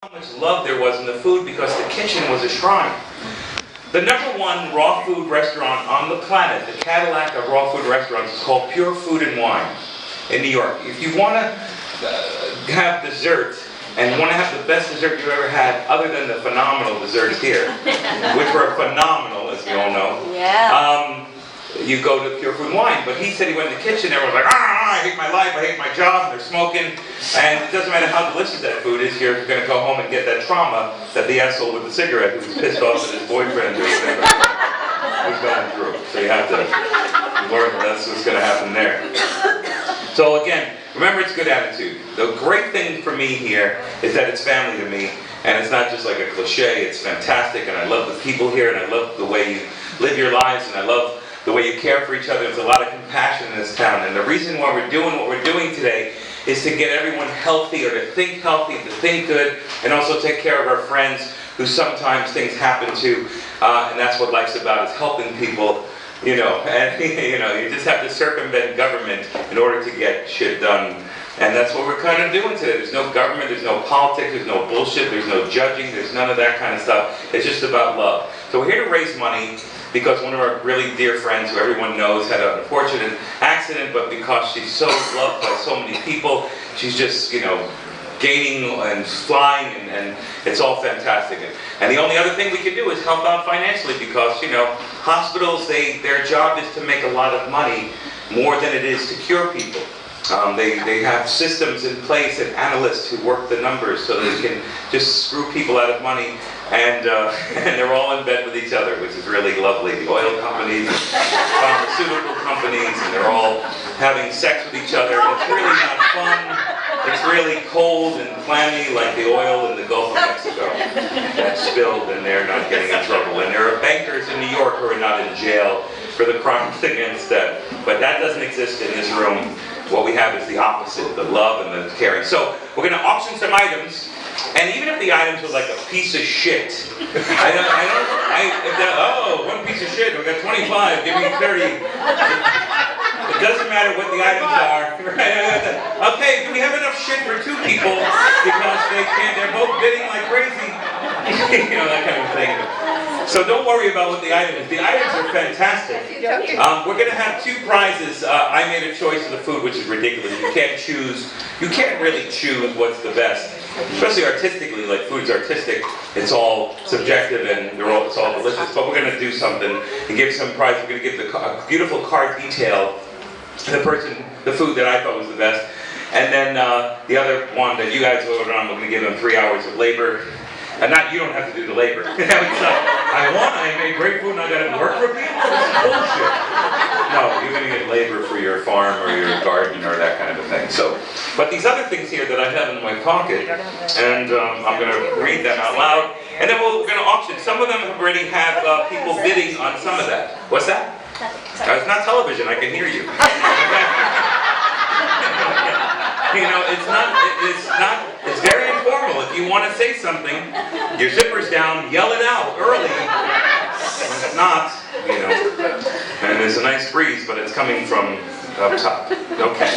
how much love there was in the food because the kitchen was a shrine. The #1 raw food restaurant on the planet, the Cadillac of raw food restaurants, is called Pure Food and Wine in New York. If you want to have dessert and want to have the best dessert you've ever had, other than the phenomenal desserts here, which were phenomenal, as we all know, you go to Pure Food and Wine. But he said he went in the kitchen, everyone's like, I hate my life, I hate my job, they're smoking, and it doesn't matter how delicious that food is, you're going to go home and get that trauma that the asshole with the cigarette who was pissed off at his boyfriend or whatever was going through. So you have to learn that's what's going to happen there. So again, remember, it's good attitude. The great thing for me here is that it's family to me, and it's not just like a cliche, it's fantastic, and I love the people here, and I love the way you live your lives, and I love the way you care for each other. There's a lot of compassion in this town, and the reason why we're doing what we're doing today is to get everyone healthy, or to think healthy, to think good, and also take care of our friends who sometimes things happen to, and that's what life's about, is helping people, you know, and you just have to circumvent government in order to get shit done. And that's what we're kind of doing today. There's no government, there's no politics, there's no bullshit, there's no judging, there's none of that kind of stuff. It's just about love. So we're here to raise money because one of our really dear friends, who everyone knows, had an unfortunate accident, but because she's so loved by so many people, she's just, gaining and flying, and it's all fantastic. And the only other thing we can do is help out financially, because, hospitals, their job is to make a lot of money more than it is to cure people. They have systems in place and analysts who work the numbers so they can just screw people out of money, and they're all in bed with each other, which is really lovely. The oil companies, pharmaceutical companies, and they're all having sex with each other. It's really not fun. It's really cold and clammy, like the oil in the Gulf of Mexico that's spilled, and they're not getting in trouble. And there are bankers in New York who are not in jail for the crimes against them. But that doesn't exist in this room. What we have is the opposite, the love and the caring. So we're going to auction some items, and even if the items are like a piece of shit, one piece of shit, we got 25, give me 30. It doesn't matter what the items are. Okay, do we have enough shit for 2 people? Because they're both bidding like crazy. That kind of thing. So don't worry about what the item is. The items are fantastic. We're going to have 2 prizes. I made a choice of the food, which is ridiculous. You can't really choose what's the best. Especially artistically, like food's artistic. It's all subjective, and it's all delicious. But we're going to do something and give some prize. We're going to give a beautiful card detail to the food that I thought was the best. And then the other one that you guys voted on, we're going to give them 3 hours of labor. And you don't have to do the labor. I made great food and I got to work for people? This is bullshit. No, you're going to get labor for your farm or your garden or that kind of a thing. So, but these other things here that I have in my pocket, and I'm going to read them out loud, and then we're going to auction. Some of them already have people bidding on some of that. What's that? It's not television, I can hear you. It's very informal. If you want to say something, your zipper's down, yell it out early. When it's not, and there's a nice breeze, but it's coming from up top. Okay.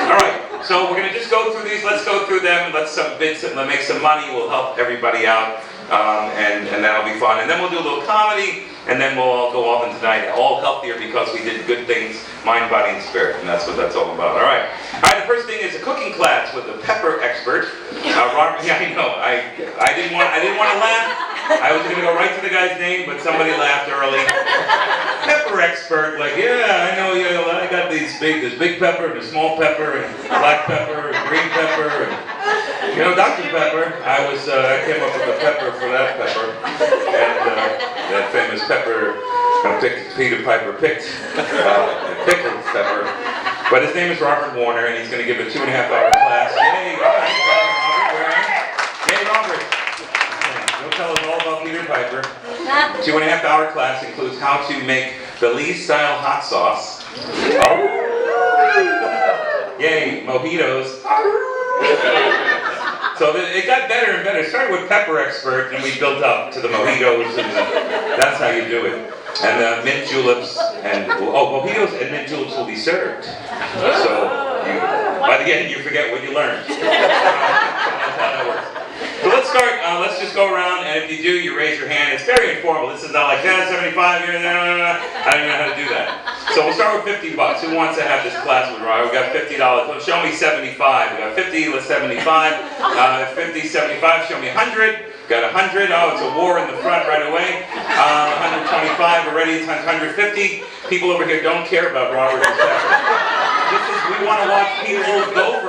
All right. So we're going to just go through these. Let's go through them. Let's make some money. We'll help everybody out, and that'll be fun. And then we'll do a little comedy, and then we'll all go off into tonight, all healthier because we did good things, mind, body, and spirit, and that's what that's all about. All right. The first thing is a cooking class with a pepper expert. Robert. Yeah, I know. I didn't want to laugh. I was going to go right to the guy's name, but somebody laughed early. Pepper expert, like, yeah, I know. I got this big pepper, and a small pepper, and black pepper, and green pepper, and Dr. Pepper. I came up with a pepper for that pepper, and that famous pepper Peter Piper picked, pickled pepper. But his name is Robert Warner, and he's going to give a 2.5-hour class. Yay! All right, Robert. Yay, Robert. He'll tell us all about Peter Piper. 2.5-hour class includes how to make Belize-style hot sauce. Yay, mojitos. So it got better and better. It started with pepper expert, and we built up to the mojitos, and that's how you do it. And the mint juleps, and mojitos and mint juleps will be served. So by the end, you forget what you learned. That's how that works. So let's start, let's just go around, and if you do, you raise your hand. It's very informal. This is not like, 75, I don't even know how to do that. So we'll start with $50. Who wants to have this class with Ryan? We've got $50. Well, show me 75. We got 50, let's 75. 50, 75, show me 100. Got 100, oh, it's a war in the front right away. 125 already, 150. People over here don't care about Robert and Pepper. We want to watch people go